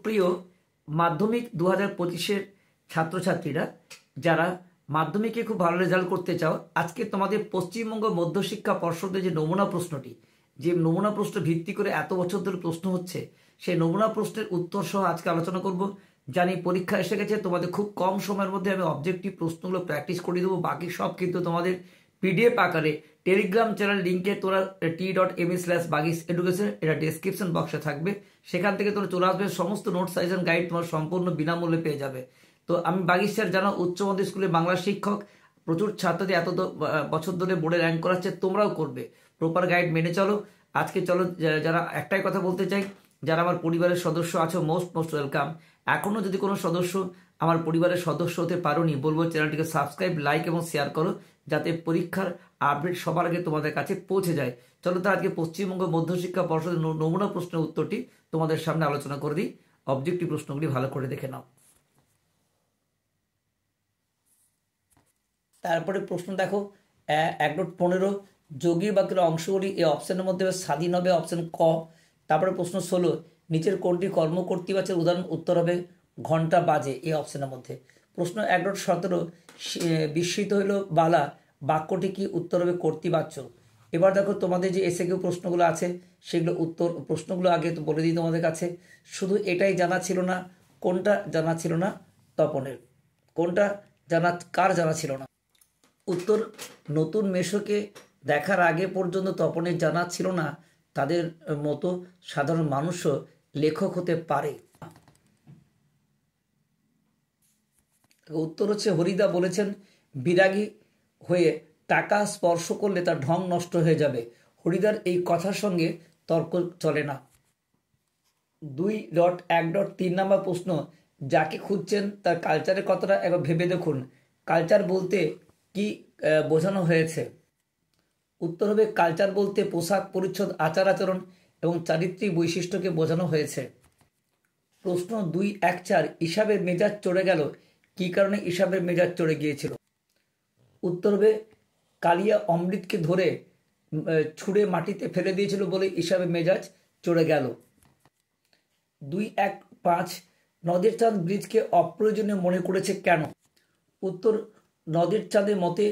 প্রিয় মাধ্যমিক 2025-এর ছাত্রছাত্রীরা যারা মাধ্যমিকে খুব ভালো রেজাল্ট করতে চাও, আজকে তোমাদের পশ্চিমবঙ্গ মধ্যশিক্ষা পর্ষদের যে নমুনা প্রশ্নটি, যে নমুনা প্রশ্ন ভিত্তি করে এত বছর ধরে প্রশ্ন হচ্ছে, সেই নমুনা প্রশ্নের উত্তর সহ আজকে আলোচনা করব। জানি পরীক্ষা এসে গেছে, তোমাদের খুব কম সময়ের মধ্যে আমি অবজেক্টিভ প্রশ্নগুলো প্র্যাকটিস করে দেবো। বাকি সব কিন্তু তোমাদের পিডিএফ আকারে টেলিগ্রাম চ্যানেল লিঙ্কে তোরা t.me/bagis education এটা ডেসক্রিপশন বক্সে থাকবে, সেখান থেকে তোরা চলে আসবে। সমস্ত নোট সাইজ অ্যান্ড গাইড তোমার সম্পূর্ণ বিনামূল্যে পেয়ে যাবে। তো আমি বাগিস স্যার জানা উচ্চ মাধ্যমিক স্কুলে বাংলা শিক্ষক, প্রচুর ছাত্রদের এত বছর ধরে বোর্ডে র্যাঙ্ক করাচ্ছে, তোমরাও করবে। প্রপার গাইড মেনে চলো। আজকে চলো, যারা একটাই কথা বলতে চাই, যারা আমার পরিবারের সদস্য আছো, মোস্ট ওয়েলকাম। এখনও যদি কোনো সদস্য আমার পরিবারের সদস্য হতে পারোনি, বলবো চ্যানেলটিকে সাবস্ক্রাইব, লাইক এবং শেয়ার করো, যাতে পরীক্ষার আপডেট সবার আগে তোমাদের কাছে পৌঁছে যায়। চলো তো আজকে পশ্চিমবঙ্গ মধ্যশিক্ষা পর্ষদের নমুনা প্রশ্নের উত্তরটি তোমাদের সামনে আলোচনা করে দিই। অবজেক্টিভ প্রশ্নগুলি ভালো করে দেখে নাও। তারপরে প্রশ্ন দেখো, 1.15 যোগী বাক্যের অংশগুলি এই অপশনের মধ্যে স্বাধীন হবে, অপশন ক। তারপরে প্রশ্ন 16, নিচের কোনটি কর্মকর্তৃবাচের উদাহরণ? উত্তর হবে ঘন্টা বাজে, এই অপশনের মধ্যে। প্রশ্ন 1.17, বিস্মিত হইল বালা, বাক্যটি কি? উত্তর হবে কর্তৃবাচ্য। এবার দেখো তোমাদের যে এসে কেউ প্রশ্নগুলো আছে, সেগুলো উত্তর প্রশ্নগুলো আগে তো বলে দিই তোমাদের কাছে। শুধু এটাই জানা ছিল না, কোনটা জানা ছিল না? তপনের। কোনটা কার জানা ছিল না? উত্তর, নতুন মেশোকে দেখার আগে পর্যন্ত তপনের জানা ছিল না তাদের মতো সাধারণ মানুষও লেখক হতে পারে। উত্তর হচ্ছে হরিদা বলেছেন, বিরাগী হয়ে টাকা স্পর্শ করলে তার ঢং নষ্ট হয়ে যাবে। হরিদার এই কথার সঙ্গে তর্ক চলে না। 2.1.3 নম্বর প্রশ্ন, যাকে খুঁজছেন তার কালচারের কথাটা একবার ভেবে দেখুন। কালচার বলতে কি বোঝানো হয়েছে? উত্তর হবে কালচার বলতে পোশাক পরিচ্ছদ, আচার আচরণ এবং চারিত্রিক বৈশিষ্ট্যকে বোঝানো হয়েছে। প্রশ্ন 2.1.4, ইসাবের মেজাজ চড়ে গেল, কি কারণে ইসাবের মেজাজ চড়ে গিয়েছিল? উত্তর হবে কালিয়া অমৃতকে ধরে ছুঁড়ে মাটিতে ফেলে দিয়েছিল বলে ইসাবের মেজাজ চড়ে গেল। 2.1.5, নদের চাঁদ ব্রিজকে অপ্রয়োজনীয় মনে করেছে কেন? উত্তর, নদের চাঁদের মতে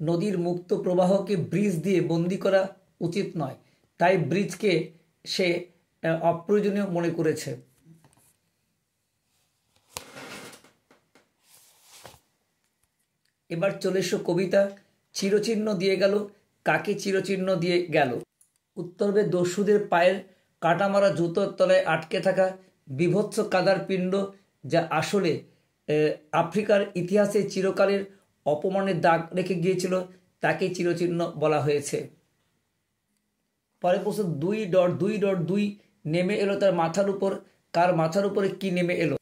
নদীর মুক্ত প্রবাহকে ব্রিজ দিয়ে বন্দি করা উচিত নয়, তাই ব্রিজকে সে অপ্রয়োজনীয় মনে করেছে। এবার চলে এসো কবিতা। চিরচিহ্ন দিয়ে গেল, কাকে চিরচিহ্ন দিয়ে গেল? উত্তর হবে দস্যুদের পায়ের কাটামারা জুতোর তলায় আটকে থাকা বিভৎস কাদার পিণ্ড, যা আসলে আফ্রিকার ইতিহাসে চিরকালের অপমানের দাগ রেখে গিয়েছিল, তাকে চিরচিহ্ন বলা হয়েছে। পরে প্রশ্ন 2.2.2, নেমে এলো তার মাথার উপর, কার মাথার উপরে কি নেমে এলো?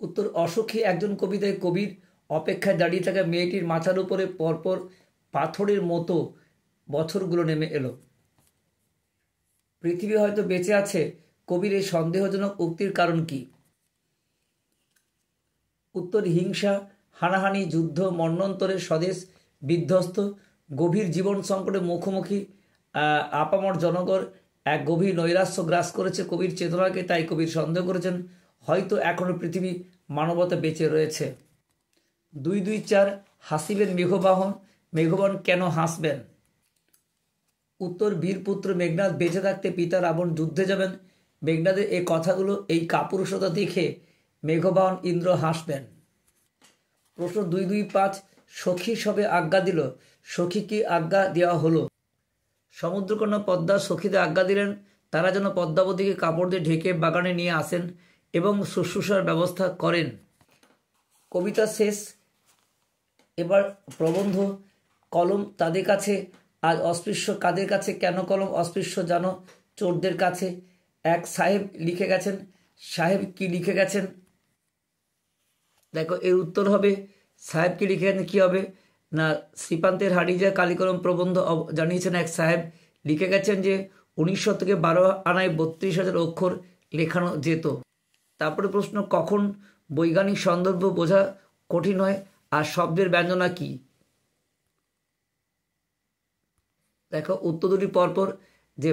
উত্তর, অসুখী একজন কবিতায় কবির অপেক্ষায় দাঁড়িয়ে থাকা মেয়েটির মাথার উপরে পরপর পাথরের মতো বছরগুলো নেমে এলো। পৃথিবী হয়তো বেঁচে আছে, কবির এই সন্দেহজনক উক্তির কারণ কি? উত্তর, হিংসা, হানাহানি, যুদ্ধ, মন্বন্তরে স্বদেশ বিধ্বস্ত, গভীর জীবন সংকটের মুখোমুখি আপামর জনগণ এক গভীর নৈরাশ্য গ্রাস করেছে কবির চেতনাকে, তাই কবির সন্দেহ করেছেন হয়তো এখনো পৃথিবী মানবতা বেঁচে রয়েছে। 2.2.4, হাসিবেন মেঘবাহন, মেঘবাহন কেন হাসবেন? উত্তর, বীরপুত্র মেঘনাদ বেঁচে থাকতে পিতা রাবণ যুদ্ধে যাবেন, মেঘনাদের এই কথাগুলো, এই কাপুরুষতা দেখে মেঘবাহন ইন্দ্র হাসবেন। প্রশ্ন 2.2.5, সখী সবে আজ্ঞা দিল, সখী কি আজ্ঞা দেওয়া হলো? সমুদ্রকন্যা পদ্মা সখীদের আজ্ঞা দিলেন তারা যেন পদ্মাবতীকে কাপড় দিয়ে ঢেকে বাগানে নিয়ে আসেন এবং শুশ্রূষার ব্যবস্থা করেন। কবিতা শেষ। এবার প্রবন্ধ। কলম তাদের কাছে আজ অস্পৃশ্য, কাদের কাছে? কেন কলম অস্পৃশ্য জানো? চোরদের কাছে। এক সাহেব লিখে গেছেন। সাহেব কি লিখে গেছেন? দেখো এর উত্তর হবে, সাহেব কি লিখে গেছেন কি হবে না, শ্রীপান্তের হাড়িজা কালিকলম প্রবন্ধ জানিয়েছেন এক সাহেব লিখে গেছেন যে 1900 থেকে 12 আনায় 32,000 অক্ষর লেখানো যেত। তারপরে প্রশ্ন, কখন বৈজ্ঞানিক সন্দর্ভ বোঝা কঠিন হয় আর শব্দের ব্যঞ্জনা কি? দেখো উত্তর দুটি পরপর, যে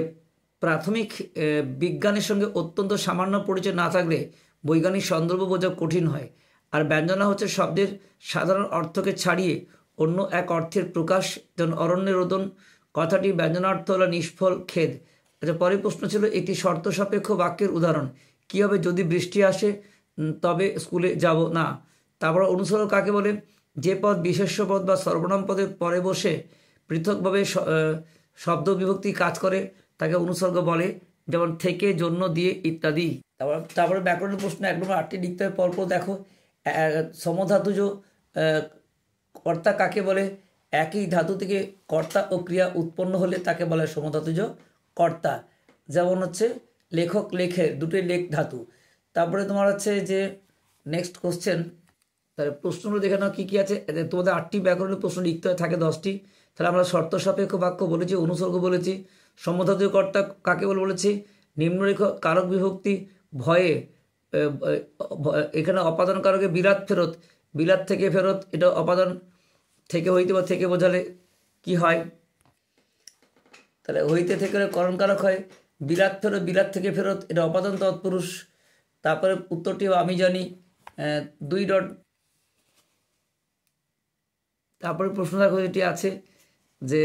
প্রাথমিক বিজ্ঞানের সঙ্গে অত্যন্ত সামান্য পরিচয় না থাকলে বৈজ্ঞানিক সন্দর্ভ বোঝা কঠিন হয়। আর ব্যঞ্জনা হচ্ছে শব্দের সাধারণ অর্থকে ছাড়িয়ে অন্য এক অর্থের প্রকাশ, যেমন অরণ্যে রোদন কথাটি ব্যঞ্জনার্থ হলো নিষ্ফল খেদ। আচ্ছা, পরের প্রশ্ন ছিল একটি শর্ত সাপেক্ষ বাক্যের উদাহরণ। কী হবে? যদি বৃষ্টি আসে তবে স্কুলে যাব না। তারপর অনুসর্গ কাকে বলে? যে পদ বিশেষ্য পদ বা সর্বনাম পদের পরে বসে পৃথকভাবে শব্দ বিভক্তি কাজ করে তাকে অনুসর্গ বলে, যেমন থেকে, জন্য, দিয়ে ইত্যাদি। তারপরে ব্যাকরণের প্রশ্ন 1 নম্বর 8টি লিখতে হবে পরপর। দেখো, সমধাতুজ কর্তা কাকে বলে? একই ধাতু থেকে কর্তা ও ক্রিয়া উৎপন্ন হলে তাকে বলে সমধাতুজ কর্তা। যেমন হচ্ছে লেখক, লেখে, দুটোই লেখ ধাতু। তারপরে তোমার হচ্ছে যে নেক্সট কোশ্চেন, তাহলে প্রশ্নগুলো দেখে নাও কী কী আছে। তোমাদের 8টি ব্যাকরণের প্রশ্ন লিখতে থাকে 10টি। তাহলে আমরা শর্ত সাপেক্ষ বাক্য বলেছি, অনুসর্গ বলেছি, সমধাতুজ কর্তা কাকে বলে বলেছি, নিম্নরেখ কারক বিভক্তি, ভয়ে, এখানে অপাদান কারকে বিলাত ফেরত, বিলাত থেকে ফেরত, এটা অপাদান থেকে হইতে বা থেকে বোঝালে কি হয়? তাহলে হইতে থেকে করণ কারক হয়, বিলাত ফেরত, বিলাত থেকে ফেরত, এটা অপাদান তৎপুরুষ। তারপরে উত্তরটি আমি জানি 2 ডট। তারপরে প্রশ্ন দেখো যেটি আছে যে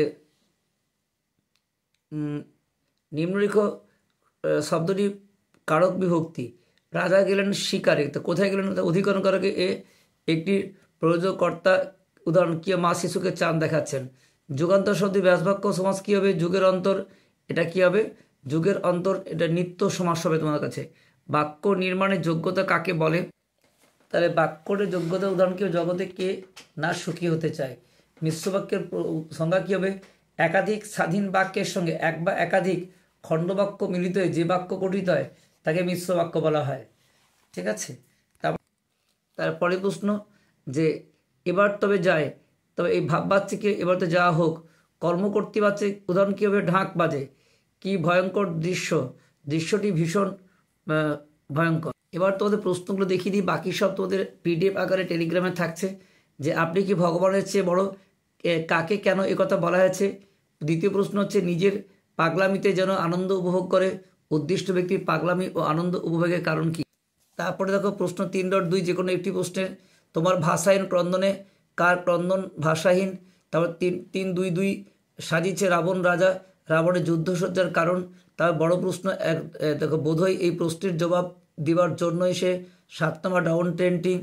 নিম্নরেখ শব্দটি কারক বিভক্তি, রাজা গেলেন শিকারে, তো কোথায় গেলেন? অধিকরণ কারকে এ একটি প্রয়োজকর্তা, উদাহরণ কি? মা শিশুকে চাঁদ দেখাচ্ছেন। যুগান্তর শব্দে ব্যাসবাক্য সমাস কী হবে? যুগের অন্তর, এটা কি হবে? যুগের অন্তর, এটা নিত্য সমাস হবে তোমাদের কাছে। বাক্য নির্মাণের যোগ্যতা কাকে বলে? তাহলে বাক্যের যোগ্যতা উদাহরণ কি? জগতে কে না সুখী হতে চায়। মিশ্র বাক্যের সংজ্ঞা কী হবে? একাধিক স্বাধীন বাক্যের সঙ্গে এক বা একাধিক খণ্ডবাক্য মিলিত হয়ে যে বাক্য গঠিত হয় তাকে মিশ্র বাক্য বলা হয়। ঠিক আছে। তারপরে প্রশ্ন যে এবার তবে যায়, তবে এই ভাববাচ্যকে এবার তো যাওয়া হোক, কর্মকর্তৃবাচ্যে উদাহরণ কী হবে? ঢাক বাজে। কি ভয়ঙ্কর দৃশ্য, দৃশ্যটি ভীষণ ভয়ঙ্কর। এবার তোমাদের প্রশ্নগুলো দেখিয়ে দিই, বাকি সব তোমাদের PDF আকারে টেলিগ্রামে থাকছে। যে আপনি কি ভগবানের চেয়ে বড়? কাকে কেন একথা বলা হয়েছে? দ্বিতীয় প্রশ্ন হচ্ছে নিজের পাগলামিতে যেন আনন্দ উপভোগ করে, উদ্দিষ্ট ব্যক্তির পাগলামি ও আনন্দ উপভোগের কারণ কি? তারপরে দেখো প্রশ্ন 3.2, যে কোনো একটি প্রশ্নে তোমার ভাষাহীন ক্রন্দনে কার ক্রন্দন ভাষাহীন? তারপর 3.2.2 সাজিছে রাবণ রাজা, রাবণের যুদ্ধসজ্জার কারণ। তার বড় প্রশ্ন দেখো, বোধহয় এই প্রশ্নের জবাব দেওয়ার জন্যই সে 7 নম্বর ডাউন ট্রেনটি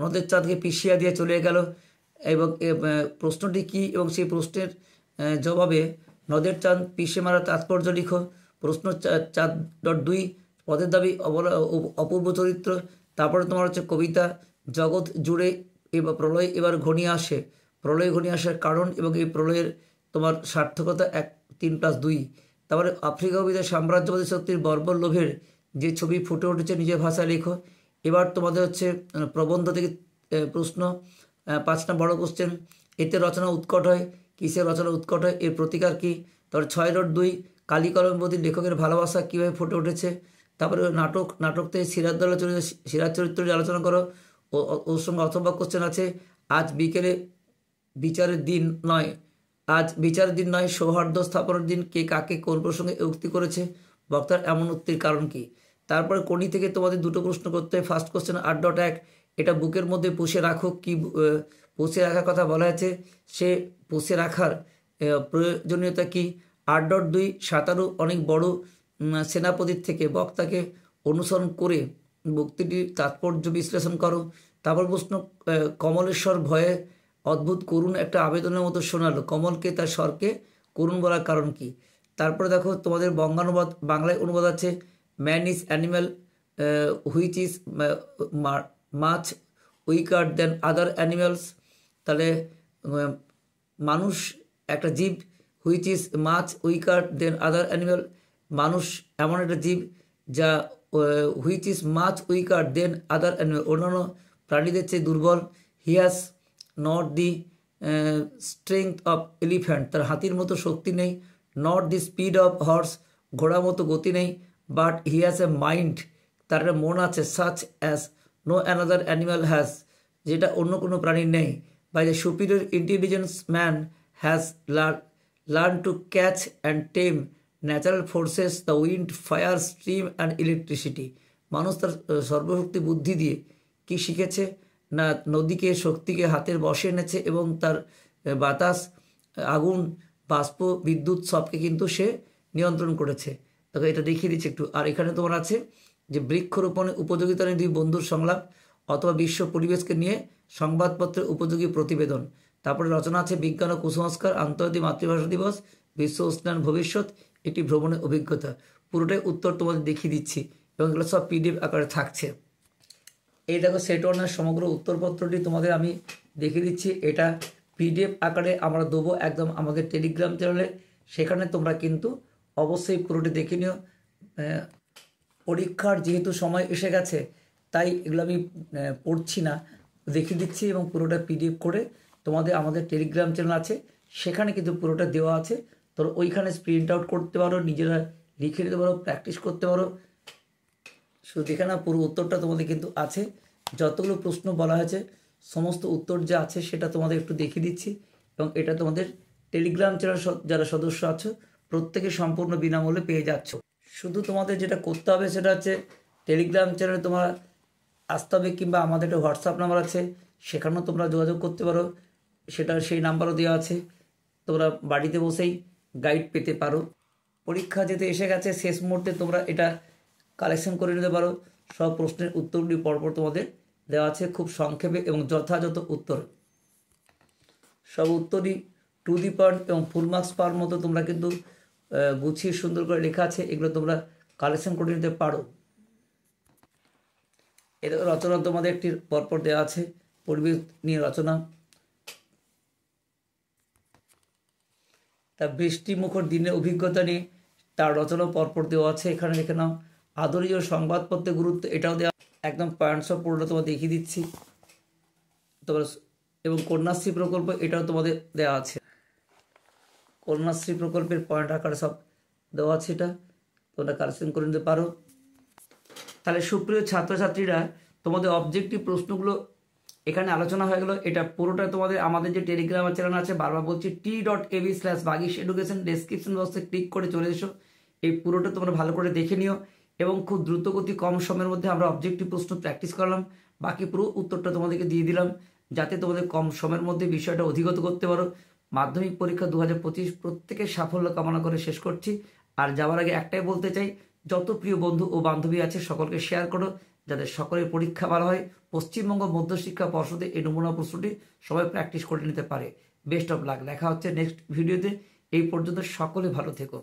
নদের চাঁদকে পিছিয়ে দিয়ে চলে গেল। এবং প্রশ্নটি কি এবং সেই প্রশ্নের জবাবে নদের চাঁদ পিষে মারা তাৎপর্য লিখো। প্রশ্ন 4.2 পদের দাবি অপূর্ব চরিত্র। তারপরে তোমার হচ্ছে কবিতা, জগৎ জুড়ে এবার প্রলয় এবার ঘনিয়ে আসে, প্রলয় ঘনিয়ে আসার কারণ এবং এই প্রলয়ের তোমার সার্থকতা 3+2। তারপরে আফ্রিকা কবিতা সাম্রাজ্যবাদী শক্তির বর্বর লোভের যে ছবি ফুটে উঠেছে নিজের ভাষায় লেখো। এবার তোমাদের হচ্ছে প্রবন্ধ থেকে প্রশ্ন 5টা বড় কোশ্চেন। এতে রচনা উৎকট হয়, কিসের রচনা উৎকট হয়, এর প্রতিকার কী? তারপরে 6.2 কালী কলমের প্রতি লেখকের ভালোবাসা কীভাবে ফুটে উঠেছে। তারপরে নাটক থেকে সিরাজ চরিত্রের আলোচনা করো। ওর সঙ্গে অথবা কোশ্চেন আছে আজ বিচারের দিন নয় সৌহার্দ্য স্থাপনের দিন, কে কাকে কোন প্রসঙ্গে উক্তি করেছে, বক্তার এমন উক্তির কারণ কি? তারপরে কোনি থেকে তোমাদের 2টো প্রশ্ন করতে হয়। ফার্স্ট কোশ্চেন 8.1 এটা বুকের মধ্যে পুষে রাখো, কি পুষে রাখার কথা বলা আছে, সে পুষে রাখার প্রয়োজনীয়তা কি? 8.2 সাঁতারু অনেক বড় সেনাপতির থেকে বক্তাকে অনুসরণ করে বক্তৃটির তাৎপর্য বিশ্লেষণ করো। তারপর প্রশ্ন কমলেশ্বর ভয়ে অদ্ভুত করুণ একটা আবেদনের মতো শোনালো, কমলকে তার স্বরকে করুণ বলার কারণ কি? তারপরে দেখো তোমাদের বঙ্গানুবাদ, বাংলায় অনুবাদ আছে man is animal which is much weaker than other animals. তাহলে মানুষ একটা জীব, which is much weaker than other animal, মানুষ এমন একটা জীব যা which is much weaker than other animal, অন্যান্য প্রাণীদের চেয়ে দুর্বল। He has not the strength of elephant, তার হাতির মতো শক্তি নেই। Not the speed of horse, ঘোড়ার মতো গতি নেই। But he has a mind, তার একটা মন আছে। Such as no another animal has, যেটা অন্য কোনো প্রাণীর নেই। By the superior intelligence man has learn to catch and tame natural forces, the wind, fire, stream and electricity. মানুষ তার সর্বশক্তি বুদ্ধি দিয়ে কি শিখেছে না নদীকে শক্তিকে হাতের বশে এনেছে এবং তার বাতাস আগুন বাষ্প বিদ্যুৎ সবকে কিন্তু সে নিয়ন্ত্রণ করেছে। তবে এটা দেখিয়ে দিচ্ছে একটু। আর এখানে তোমার আছে যে বৃক্ষরোপণে উপযোগিতা নিয়ে দুই বন্ধুর সংলাপ অথবা বিশ্ব পরিবেশকে নিয়ে সংবাদপত্রের উপযোগী প্রতিবেদন। তারপরে রচনা আছে বিজ্ঞান ও কুসংস্কার, আন্তর্জাতিক মাতৃভাষা দিবস, বিশ্ব উষ্ণায়ন ভবিষ্যৎ, একটি ভ্রমণের অভিজ্ঞতা। পুরোটাই উত্তর তোমাদের দেখিয়ে দিচ্ছি এবং এগুলো সব পিডিএফ আকারে থাকছে। এই দেখো সেট ওয়ানের সমগ্র উত্তরপত্রটি তোমাদের আমি দেখিয়ে দিচ্ছি। এটা পিডিএফ আকারে আমরা দেবো একদম আমাদের টেলিগ্রাম চ্যানেলে, সেখানে তোমরা কিন্তু অবশ্যই পুরোটি দেখে নিও। পরীক্ষার যেহেতু সময় এসে গেছে তাই এগুলো আমি পড়ছি না, দেখিয়ে দিচ্ছি এবং পুরোটা পিডিএফ করে তোমাদের আমাদের টেলিগ্রাম চ্যানেল আছে সেখানে কিন্তু পুরোটা দেওয়া আছে। তো ওইখানে প্রিন্ট আউট করতে পারো, নিজেরা লিখে নিতে পারো, প্র্যাকটিস করতে পারো। শুধু দেখে না, পুরো উত্তরটা তোমাদের কিন্তু আছে। যতগুলো প্রশ্ন বলা হয়েছে সমস্ত উত্তর যা আছে সেটা তোমাদের একটু দেখিয়ে দিচ্ছি এবং এটা তোমাদের টেলিগ্রাম চ্যানেল যারা সদস্য আছো প্রত্যেকে সম্পূর্ণ বিনামূল্যে পেয়ে যাচ্ছ। শুধু তোমাদের যেটা করতে হবে সেটা হচ্ছে টেলিগ্রাম চ্যানেলে তোমার আসতে হবে, কিংবা আমাদের একটা হোয়াটসঅ্যাপ নাম্বার আছে সেখানেও তোমরা যোগাযোগ করতে পারো, সেটা সেই নাম্বারও দেওয়া আছে। তোমরা বাড়িতে বসেই গাইড পেতে পারো। পরীক্ষা যেতে এসে গেছে, শেষ মুহূর্তে তোমরা এটা কালেকশন করে নিতে পারো। সব প্রশ্নের উত্তরগুলি পরপর তোমাদের দেওয়া আছে খুব সংক্ষেপে এবং যথাযথ উত্তর। সব উত্তরই টু দি পয়েন্ট এবং ফুল মার্কস পাওয়ার মতো তোমরা কিন্তু গুছিয়ে সুন্দর করে লেখা আছে, এগুলো তোমরা কালেকশন করে নিতে পারো। এদের রচনা তোমাদের একটি পরপর দেওয়া আছে, পরিবেশ নিয়ে রচনা। তা বৃষ্টিমুখর দিনের অভিজ্ঞতা নিয়ে তার রচনা পরপর দেওয়া আছে। এখানে দেখে নাও। আদরীয় সংবাদপত্রের গুরুত্ব, এটাও দেওয়া একদম পয়েন্টস অফ পুরোটা তোমার দেখিয়ে দিচ্ছি তোমার। এবং কন্যাশ্রী প্রকল্প, এটাও তোমাদের দেওয়া আছে। কন্যাশ্রী প্রকল্পের পয়েন্ট আকারে সব দেওয়া আছে, এটা তোমরা কালেকশন করে নিতে পারো। তাহলে সুপ্রিয় ছাত্রছাত্রীরা, তোমাদের অবজেক্টিভ প্রশ্নগুলো এখানে আলোচনা হয়ে গেল। এটা পুরোটা তোমাদের আমাদের যে টেলিগ্রাম চ্যানেল আছে, বারবার বলছি t.ab/Baghish Education, ডেসক্রিপশন বক্সে ক্লিক করে চলে এসো। এই পুরোটা তোমরা ভালো করে দেখে নিও এবং খুব দ্রুতগতি কম সময়ের মধ্যে আমরা অবজেক্টিভ প্রশ্ন প্র্যাকটিস করলাম। বাকি পুরো উত্তরটা তোমাদেরকে দিয়ে দিলাম যাতে তোমাদের কম সময়ের মধ্যে বিষয়টা অধিগত করতে পারো। মাধ্যমিক পরীক্ষা 2025 প্রত্যেকের সাফল্য কামনা করে শেষ করছি। আর যাওয়ার আগে একটাই বলতে চাই, যত প্রিয় বন্ধু ও বান্ধবী আছে সকলকে শেয়ার করো যাতে সকলের পরীক্ষা ভালো হয়। পশ্চিমবঙ্গ মধ্যশিক্ষা পর্ষদে এই নমুনা প্রশ্নটি সবাই প্র্যাকটিস করে নিতে পারে। Best of luck. দেখা হচ্ছে নেক্সট ভিডিওতে। এই পর্যন্ত সকলে ভালো থেকো।